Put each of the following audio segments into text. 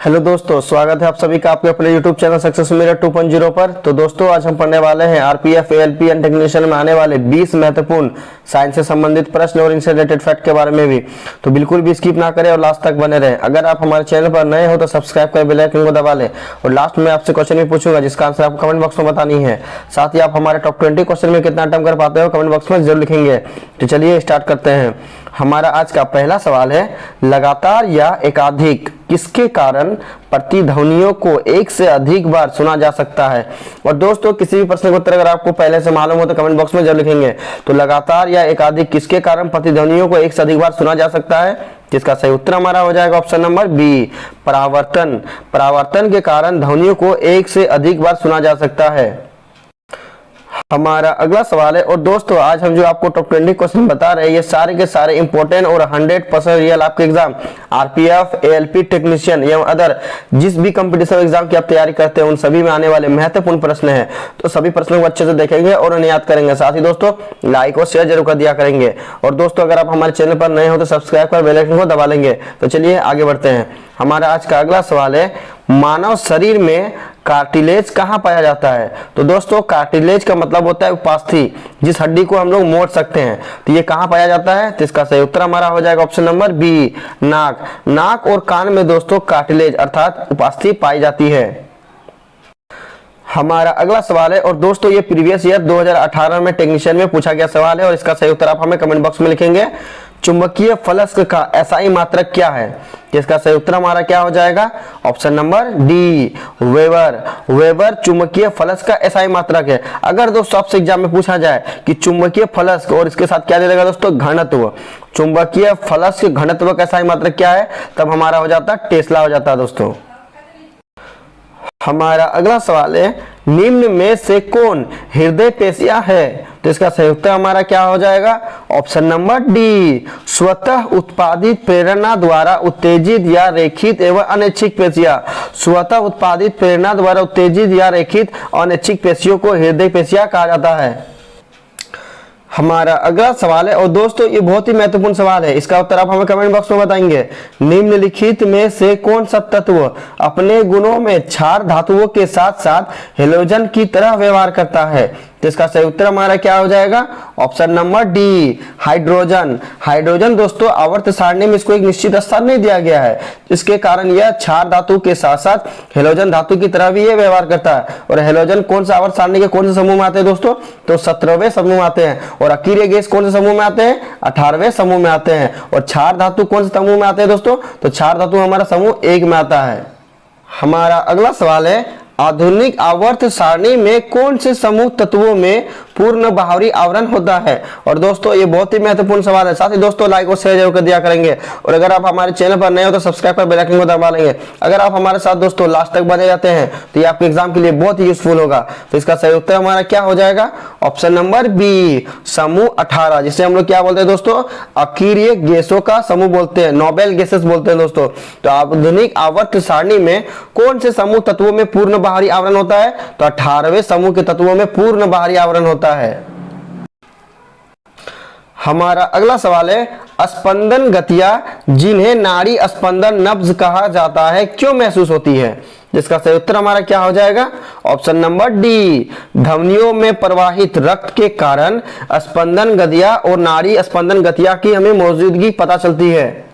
Hello दोस्तों, स्वागत है आप सभी का आपके अपने YouTube चैनल सक्सेस मेरा 2.0 पर। तो दोस्तों आज हम पढ़ने वाले हैं आरपीएफ एएलपी एंड टेक्नीशियन में आने वाले 20 महत्वपूर्ण साइंस से संबंधित प्रश्न और इनसे रिलेटेड फैक्ट के बारे में भी। तो बिल्कुल भी स्किप ना करें और लास्ट तक बने रहें। अगर आप हमारे चैनल पर नए हो तो सब्सक्राइब कर बेल आइकन को दबा लें और लास्ट में आपसे क्वेश्चन भी पूछूंगा जिसका आंसर आपको कमेंट बॉक्स में बतानी है। साथ ही आप हमारे टॉप 20 क्वेश्चन में कितना अटेम्प्ट कर पाते हो कमेंट बॉक्स में जरूर लिखेंगे। तो चलिए स्टार्ट करते हैं। हमारा आज का पहला सवाल है, लगातार या एकाधिक किसके कारण प्रतिध्वनियों को एक से अधिक बार सुना जा सकता है। और दोस्तों किसी भी प्रश्न का उत्तर अगर आपको पहले से मालूम हो तो कमेंट बॉक्स में जरूर लिखेंगे। तो लगातार या एकाधिक किसके कारण प्रतिध्वनियों को एक से अधिक बार सुना जा सकता है, जिसका सही उत्तर हमारा हो जाएगा ऑप्शन नंबर बी, परावर्तन। परावर्तन के कारण ध्वनियों को एक से अधिक बार सुना जा सकता है। हमारा अगला सवाल है, और दोस्तों आज हम जो आपको टॉप 20 क्वेश्चन बता रहे हैं ये सारे के सारे इंपॉर्टेंट और 100% रियल आपके एग्जाम आरपीएफ एएलपी टेक्नीशियन एवं अदर जिस भी कंपटीशन एग्जाम की आप तैयारी करते हैं उन सभी में आने वाले महत्वपूर्ण प्रश्न हैं। तो सभी प्रश्नों को अच्छे से देखेंगे और उन्हें याद करेंगे। साथ ही दोस्तों लाइक और शेयर जरूर कर दिया करेंगे। और दोस्तों अगर आप हमारे चैनल पर नए हो तो सब्सक्राइब कर बेल आइकन को दबा लेंगे। तो चलिए आगे बढ़ते हैं। हमारा आज का अगला सवाल है, मानव शरीर में कार्टिलेज कहाँ पाया जाता है। तो दोस्तों कार्टिलेज का मतलब होता है उपास्थि, जिस हड्डी को हम लोग मोड़ सकते हैं। तो ये कहाँ पाया जाता है, तो इसका सही उत्तर हमारा हो जाएगा ऑप्शन नंबर बी, नाक। नाक और कान में दोस्तों कार्टिलेज अर्थात उपास्थि पाई जाती है। हमारा अगला सवाल है, और दोस्तों ये प्रीवियस ईयर 2018 में टेक्नीशियन में पूछा गया सवाल है और इसका सही उत्तर आप हमें कमेंट बॉक्स में लिखेंगे। चुंबकीय फलक का एसआई मात्रक क्या है, जिसका सही उत्तर हमारा क्या हो जाएगा option number D, weber. Weber चुंबकीय फलक का एसआई मात्रक है। अगर दोस्तों आपसे एग्जाम में पूछा जाए कि चुंबकीय फलक और इसके साथ क्या दे देगा दोस्तों घनत्व, चुंबकीय फलक के घनत्व का एसआई मात्रक क्या है, तब हमारा हो जाता है टेस्ला हो जाता है दोस्तों। हमारा अगला सवाल है, निम्न में से कौन हृदय पेशियां है, तो इसका सही उत्तर हमारा क्या हो जाएगा ऑप्शन नंबर डी, स्वतः उत्पादित प्रेरणा द्वारा उत्तेजित या रेखित एवं अनैच्छिक पेशियां। स्वतः उत्पादित प्रेरणा द्वारा उत्तेजित या रेखित अनैच्छिक पेशियों को हृदय पेशियां कहा जाता है। हमारा अगला सवाल है, और दोस्तों ये बहुत ही महत्वपूर्ण सवाल है, इसका उत्तर आप हमें कमेंट बॉक्स में बताएंगे। निम्नलिखित में से कौन सा तत्व अपने गुणों में क्षार धातुओं के साथ साथ हेलोजन की तरह व्यवहार करता है, तो इसका सही उत्तर हमारा क्या हो जाएगा option number D, hydrogen. Hydrogen दोस्तों आवर्त सारणी में इसको एक निश्चित स्थान नहीं दिया गया है, इसके कारण यह क्षार धातु के साथ साथ हेलोजन धातु की तरह भी ये व्यवहार करता है। और हेलोजन कौन सा आवर्त सारणी के कौन से समूह में आते हैं दोस्तों, तो 17वें समूह में आते हैं। और अकीय गैस कौन से समूह में आते हैं, 18वें समूह में आते हैं। और क्षार धातु कौन से समूह में आते हैं दोस्तों, तो क्षार धातु हमारा समूह 1 में आता है। हमारा अगला सवाल है, आधुनिक आवर्त सारणी में कौन से समूह तत्वों में पूर्ण बाहरी आवरण होता है। और दोस्तों ये बहुत ही महत्वपूर्ण सवाल है। साथ ही दोस्तों लाइक और शेयर जरूर कर दिया करेंगे। और अगर आप हमारे चैनल पर नए हो तो सब्सक्राइब कर बेल आइकन को दबा लेंगे। अगर आप हमारे साथ दोस्तों लास्ट तक बने जाते हैं तो ये आपके एग्जाम के लिए बहुत ही यूजफुल होगा। तो इसका सही उत्तर हमारा क्या हो जाएगा ऑप्शन नंबर बी, समूह 18, जिसे हम लोग क्या बोलते हैं दोस्तों अकीय गैसों का समूह बोलते हैं, नोबेल गैसेस बोलते हैं दोस्तों। तो आधुनिक आवर्त सारणी में कौन से समूह तत्वों में पूर्ण बाहरी आवरण होता है, तो 18वें समूह के तत्वों में पूर्ण बाहरी आवरण होता है। हमारा अगला सवाल है, स्पंदन गतियां जिन्हें नाड़ी स्पंदन नब्ज कहा जाता है क्यों महसूस होती है, जिसका सही उत्तर हमारा क्या हो जाएगा ऑप्शन नंबर डी, ध्वनियों में प्रवाहित रक्त के कारण स्पंदन गतियां और नाड़ी स्पंदन गतियां की हमें मौजूदगी पता चलती है।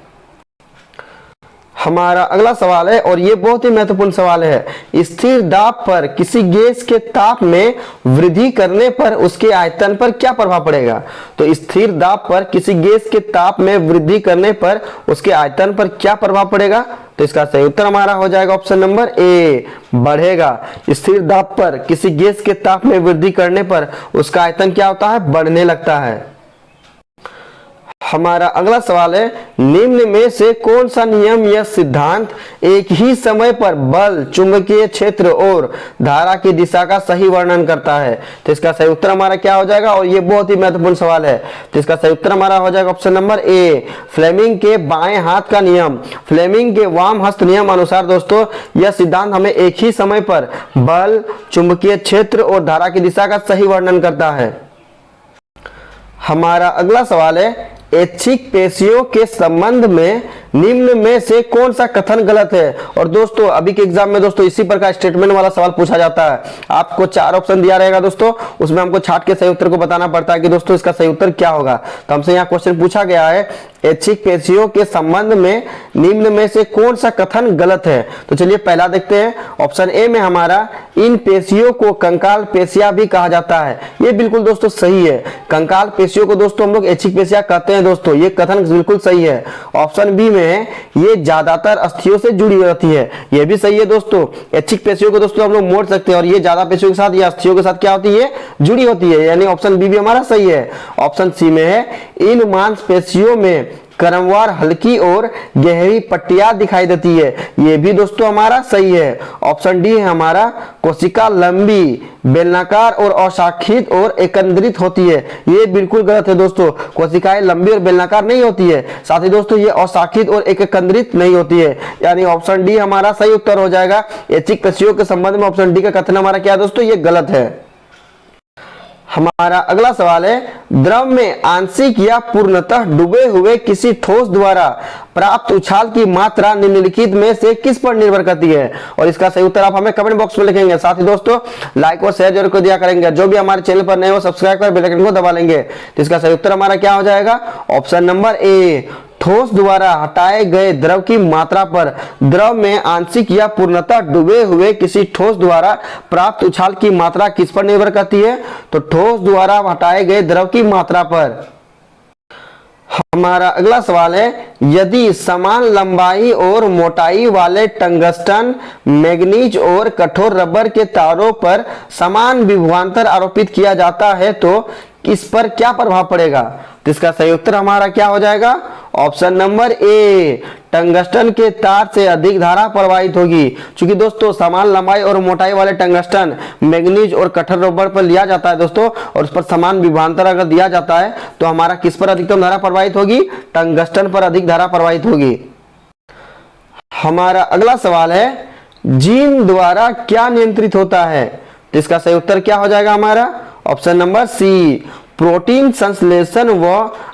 हमारा अगला सवाल है, और ये बहुत ही महत्वपूर्ण सवाल है, स्थिर दाब पर किसी गैस के ताप में वृद्धि करने पर उसके आयतन पर क्या प्रभाव पड़ेगा। तो स्थिर दाब पर किसी गैस के ताप में वृद्धि करने पर उसके आयतन पर क्या प्रभाव पड़ेगा, तो इसका सही उत्तर हमारा हो जाएगा ऑप्शन नंबर ए, बढ़ेगा। स्थिर दाब पर किसी गैस के ताप में वृद्धि करने पर उसका आयतन क्या होता है, बढ़ने लगता है। हमारा अगला सवाल है, निम्न में से कौन सा नियम या सिद्धांत एक ही समय पर बल, चुंबकीय क्षेत्र और धारा की दिशा का सही वर्णन करता है, तो इसका सही उत्तर हमारा क्या हो जाएगा, और ये बहुत ही महत्वपूर्ण सवाल है। तो इसका सही उत्तर हमारा हो जाएगा ऑप्शन नंबर ए, फ्लेमिंग के बाएं हाथ का नियम। फ्लेमिंग के वाम हस्त नियम अनुसार दोस्तों यह सिद्धांत हमें एक ही समय पर बल, चुंबकीय क्षेत्र और धारा की दिशा का सही वर्णन करता है। हमारा अगला सवाल है, ऐच्छिक पेशियों के संबंध में निम्न में से कौन सा कथन गलत है। और दोस्तों अभी के एग्जाम में दोस्तों इसी प्रकार स्टेटमेंट वाला सवाल पूछा जाता है। आपको 4 ऑप्शन दिया रहेगा दोस्तों, उसमें हमको छाट के सही उत्तर को बताना पड़ता है कि दोस्तों इसका सही उत्तर क्या होगा। तो हमसे यहाँ क्वेश्चन पूछा गया है ऐच्छिक पेशियों के संबंध में निम्न में से कौन सा कथन गलत है। तो चलिए पहला देखते हैं। ऑप्शन ए में हमारा इन पेशियों को कंकाल पेशियां भी कहा जाता है, ये बिल्कुल दोस्तों सही है। कंकाल पेशियों को दोस्तों हम लोग ऐच्छिक पेशियां कहते हैं दोस्तों, ये कथन बिल्कुल सही है। ऑप्शन बी में है ये ज्यादातर अस्थियों से जुड़ी रहती है, ये भी सही है दोस्तों। ऐच्छिक पेशियों को दोस्तों हम लोग मोड़ सकते हैं और ये ज्यादा पेशियों के साथ या अस्थियों के साथ क्या होती है, जुड़ी होती है, यानी ऑप्शन बी भी हमारा सही है। ऑप्शन सी में है इन मांसपेशियों में क्रमवार हल्की और गहरी पट्टियां दिखाई देती है, ये भी दोस्तों हमारा सही है। ऑप्शन डी है हमारा कोशिका लंबी, बेलनाकार और अशाखित और एकत्रित होती है, ये बिल्कुल गलत है दोस्तों। कोशिकाएं लंबी और बेलनाकार नहीं होती है, साथ ही दोस्तों ये अशाखित और एकत्रित नहीं होती है, यानी ऑप्शन डी हमारा सही उत्तर हो जाएगा। ऐच्छिक पेशियों के संबंध में ऑप्शन डी का कथन हमारा क्या है दोस्तों, ये गलत है। हमारा अगला सवाल है द्रव में आंशिक या पूर्णतः डूबे हुए किसी ठोस द्वारा प्राप्त उछाल की मात्रा निम्नलिखित में से किस पर निर्भर करती है। और इसका सही उत्तर आप हमें कमेंट बॉक्स में लिखेंगे। साथ ही दोस्तों लाइक और शेयर जरूर कर दिया करेंगे। जो भी हमारे चैनल पर नए हो सब्सक्राइब कर बेल आइकन को दबा लेंगे। तो इसका सही उत्तर हमारा क्या हो जाएगा, ऑप्शन नंबर ए ठोस द्वारा हटाए गए द्रव की मात्रा पर। द्रव में आंशिक या पूर्णतः डूबे हुए किसी ठोस द्वारा प्राप्त उछाल की मात्रा किस पर निर्भर करती है, तो ठोस द्वारा हटाए गए द्रव की मात्रा पर। हमारा अगला सवाल है यदि समान लंबाई और मोटाई वाले टंगस्टन, मैग्नीज और कठोर रबर के तारों पर समान विभवांतर आरोपित किया जाता है तो इस पर क्या प्रभाव पड़ेगा। तो इसका सही उत्तर हमारा क्या हो जाएगा, ऑप्शन नंबर ए टंगस्टन के तार से अधिक धारा प्रवाहित होगी। क्योंकि दोस्तों समान लंबाई और मोटाई वाले टंगस्टन, मैग्नीज और कठोर रबर पर लिया जाता है दोस्तों, और उस पर समान विभवांतर अगर दिया जाता है तो हमारा किस पर अधिकतम धारा प्रवाहित होगी, टंगस्टन पर अधिक धारा प्रवाहित होगी। हमारा अगला सवाल है जीन द्वारा क्या नियंत्रित होता है। तो इसका सही उत्तर क्या हो जाएगा हमारा, ऑप्शन नंबर सी प्रोटीन संश्लेषण व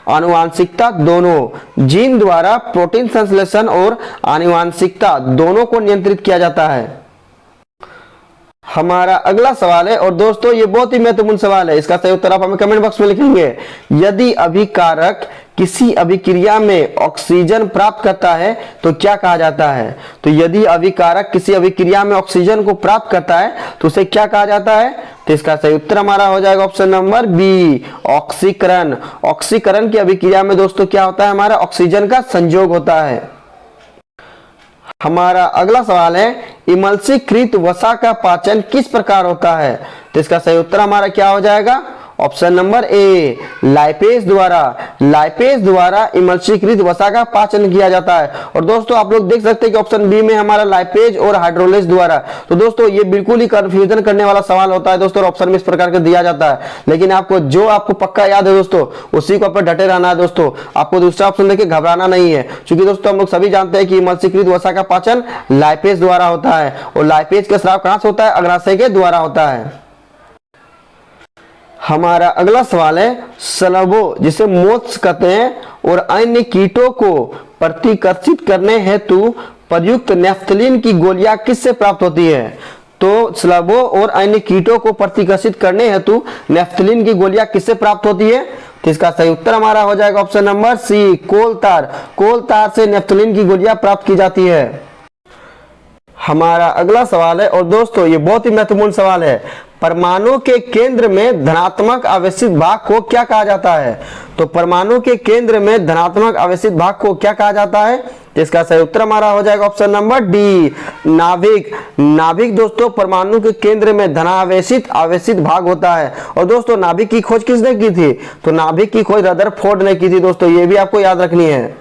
आनुवांशिकता दोनों। जीन द्वारा प्रोटीन संश्लेषण और आनुवांशिकता दोनों को नियंत्रित किया जाता है। हमारा अगला सवाल है और दोस्तों ये बहुत ही महत्वपूर्ण सवाल है, इसका सही उत्तर आप हमें कमेंट बॉक्स में लिखेंगे। यदि अभिकारक किसी अभिक्रिया में ऑक्सीजन प्राप्त करता है तो क्या कहा जाता है। तो यदि अभिकारक किसी अभिक्रिया में ऑक्सीजन को प्राप्त करता है तो उसे क्या कहा जाता है। तो इसका सही उत्तर हमारा हो जाएगा ऑप्शन नंबर बी ऑक्सीकरण। ऑक्सीकरण की अभिक्रिया में दोस्तों क्या होता है, हमारा ऑक्सीजन का संयोग होता है। हमारा अगला सवाल है इमल्सीकृत वसा का पाचन किस प्रकार होता है। तो इसका सही उत्तर हमारा क्या हो जाएगा, ऑप्शन नंबर ए लाइपेज द्वारा। लाइपेज द्वारा इमल्सीकृत वसा का पाचन किया जाता है। और दोस्तों आप लोग देख सकते हैं कि ऑप्शन बी में हमारा लाइपेज और हाइड्रोलेज द्वारा। तो दोस्तों ये बिल्कुल ही कंफ्यूजन करने वाला सवाल होता है दोस्तों, ऑप्शन में इस प्रकार का दिया जाता है। लेकिन आपको जो आपको पक्का याद है दोस्तों उसी को पर डटे रहना है दोस्तों, आपको दूसरा ऑप्शन देके घबराना नहीं है। क्योंकि दोस्तों हम लोग सभी जानते हैं कि इमल्सीकृत वसा का पाचन लाइपेज द्वारा होता है और लाइपेज का स्राव कहां से होता है, अग्नाशय के द्वारा होता है। हमारा अगला सवाल है सलबो जिसे मोथ्स कहते हैं और अन्य कीटों को प्रतिकर्षित करने हेतु प्रयुक्त नेफ्थलीन की गोलियां किससे प्राप्त होती है। तो स्लबो और अन्य कीटों को प्रतिकर्षित करने हेतु नेफ्थलीन की गोलियां किससे प्राप्त होती है। तो इसका सही उत्तर हमारा हो जाएगा ऑप्शन नंबर सी कोल तार। कोल तार से नेफ्थलीन की गोलियां प्राप्त की जाती है। हमारा अगला सवाल है और दोस्तों ये बहुत ही महत्वपूर्ण सवाल है, परमाणु के केंद्र में धनात्मक आवेशित भाग को क्या कहा जाता है। तो परमाणु के केंद्र में धनात्मक आवेशित भाग को क्या कहा जाता है। तो इसका सही उत्तर हमारा हो जाएगा ऑप्शन नंबर डी नाभिक। नाभिक दोस्तों परमाणु के केंद्र में धनावेशित आवेशित भाग होता है। और दोस्तों नाभिक की खोज किसने की थी, तो नाभिक की खोज रदरफोर्ड ने की थी दोस्तों, ये भी आपको याद रखनी है।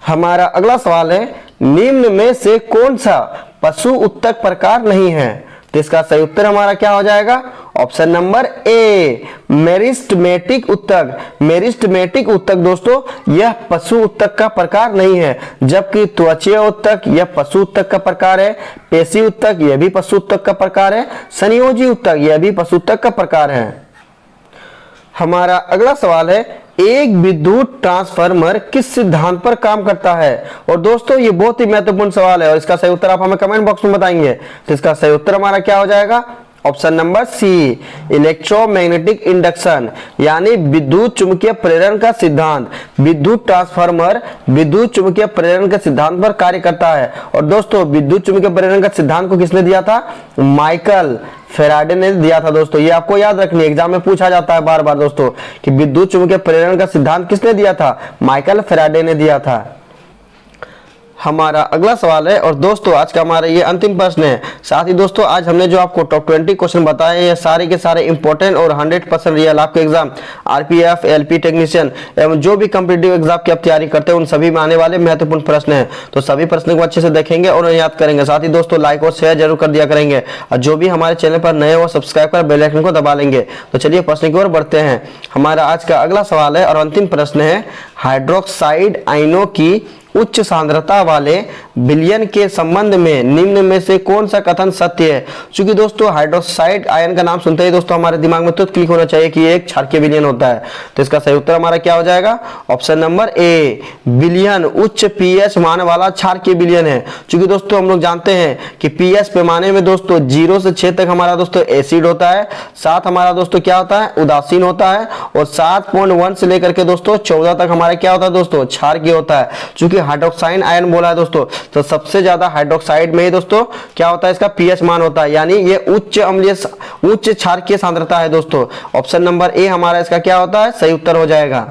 हमारा अगला सवाल है निम्न में से कौन सा पशु उत्तक प्रकार नहीं है। तो इसका सही उत्तर हमारा क्या हो जाएगा, ऑप्शन नंबर ए मेरिस्टमेटिक उत्तक। मेरिस्टमेटिक उत्तक दोस्तों यह पशु उत्तक का प्रकार नहीं है, जबकि त्वचीय उत्तक यह पशु उत्तक का प्रकार है। पेशी उत्तक यह भी पशु उत्तक का प्रकार है। संयोजी उत्तक यह भी पशु उत्तक का प्रकार है। हमारा अगला सवाल है एक विद्युत ट्रांसफार्मर किस सिद्धांत पर काम करता है? और दोस्तों ये बहुत ही महत्वपूर्ण सवाल है और इसका सही उत्तर आप हमें कमेंट बॉक्स में बताएंगे। तो इसका सही उत्तर हमारा क्या हो जाएगा? Option number C, electromagnetic induction, यानी विद्युत चुंबकीय प्रेरण का सिद्धांत। विद्युत ट्रांसफार्मर विद्युत चुंबकीय प्रेरण के सिद्धांत पर कार्य करता है। और दोस्तों विद्युत चुंबकीय प्रेरण का सिद्धांत को किसने दिया था? माइकल फेराडे ने दिया था। दोस्तों ये आपको याद रखनी है, एग्जाम में पूछा जाता है बार बार दोस्तों कि विद्युत चुंबकीय प्रेरण का सिद्धांत किसने दिया था? माइकल फेराडे ने दिया था। हमारा अगला सवाल है और दोस्तों आज का हमारा ये अंतिम प्रश्न है। साथ ही दोस्तों आज हमने जो आपको टॉप 20 क्वेश्चन बताए ये सारे के सारे इंपॉर्टेंट और 100% रियल आपके एग्जाम आरपीएफ, एलपी टेक्नीशियन एवं जो भी कॉम्पिटिटिव एग्जाम की आप तैयारी करते हैं उन सभी में आने वाले महत्वपूर्ण प्रश्न हैं। तो सभी प्रश्नों को अच्छे से देखेंगे और उन्हें याद करेंगे। साथ ही दोस्तों लाइक और शेयर जरूर कर दिया करेंगे और जो भी हमारे चैनल पर नए हो सब्सक्राइब कर बेल आइकन को दबा लेंगे। तो चलिए प्रश्न की ओर बढ़ते हैं। हमारा आज का अगला सवाल है और अंतिम प्रश्न है, हाइड्रोक्साइड आयनों की उच्च सांद्रता वाले विलयन के संबंध में निम्न में से कौन सा कथन सत्य है? क्योंकि दोस्तों हाइड्रोक्साइड आयन का नाम सुनते ही दोस्तों हमारे दिमाग में तुरंत क्लिक होना चाहिए कि ये एक क्षारकीय विलयन होता है। तो इसका सही उत्तर हमारा क्या हो जाएगा? ऑप्शन नंबर ए, विलयन उच्च पीएच मान वाला क्षारकीय विलयन है। क्योंकि दोस्तों हम लोग जानते हैं कि पीएच पैमाने में दोस्तों 0 से 6 तक हमारा दोस्तों एसिड होता है, 7 हमारा दोस्तों क्या होता है? उदासीन होता है और 7.1 से लेकर के दोस्तों 14 तक हमारा क्या होता है दोस्तों? क्षारकीय होता है। चूंकि हाइड्रोक्साइड आयन बोला है दोस्तों तो सबसे ज्यादा हाइड्रोक्साइड में ही दोस्तों क्या होता है? इसका पीएच मान होता है, यानी ये उच्च अम्लीय उच्च क्षारकीय सांद्रता है दोस्तों। ऑप्शन नंबर ए हमारा इसका क्या होता है? सही उत्तर हो जाएगा।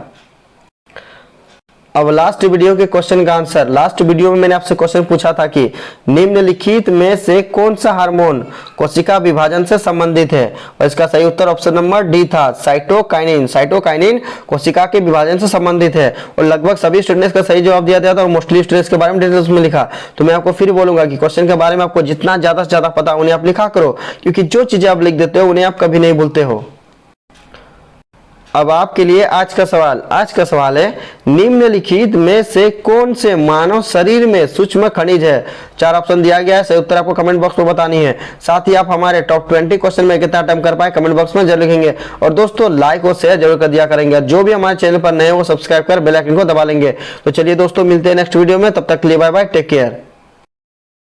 अब लास्ट वीडियो के क्वेश्चन का आंसर। लास्ट वीडियो में मैंने आपसे क्वेश्चन पूछा था कि निम्नलिखित में से कौन सा हार्मोन कोशिका विभाजन से संबंधित है? और इसका सही उत्तर ऑप्शन नंबर डी था, साइटोकाइनिन। साइटोकाइनिन कोशिका के विभाजन से संबंधित है और लगभग सभी स्टूडेंट्स का सही जवाब दिया था और मोस्टली स्ट्रेस के बारे में डिटेल्स में लिखा। तो मैं आपको फिर बोलूंगा कि क्वेश्चन के बारे में आपको जितना ज्यादा से ज्यादा पता उन्हें आप लिखा करो, क्योंकि जो चीजें आप लिख देते हो उन्हें आप कभी नहीं भूलते हो। अब आपके लिए आज का सवाल है, निम्नलिखित में से कौन से मानव शरीर में सूक्ष्म खनिज है? 4 ऑप्शन दिया गया है, सही उत्तर आपको कमेंट बॉक्स में बतानी है। साथ ही आप हमारे टॉप 20 क्वेश्चन में कितना अटेम्प्ट कर पाए कमेंट बॉक्स में जरूर लिखेंगे और दोस्तों लाइक और शेयर जरूर कर दिया करेंगे। जो भी हमारे चैनल पर नए हो सब्सक्राइब कर बेल आइकन को दबा लेंगे। तो चलिए दोस्तों मिलते हैं नेक्स्ट वीडियो में, तब तक के लिए बाय बाय, टेक केयर।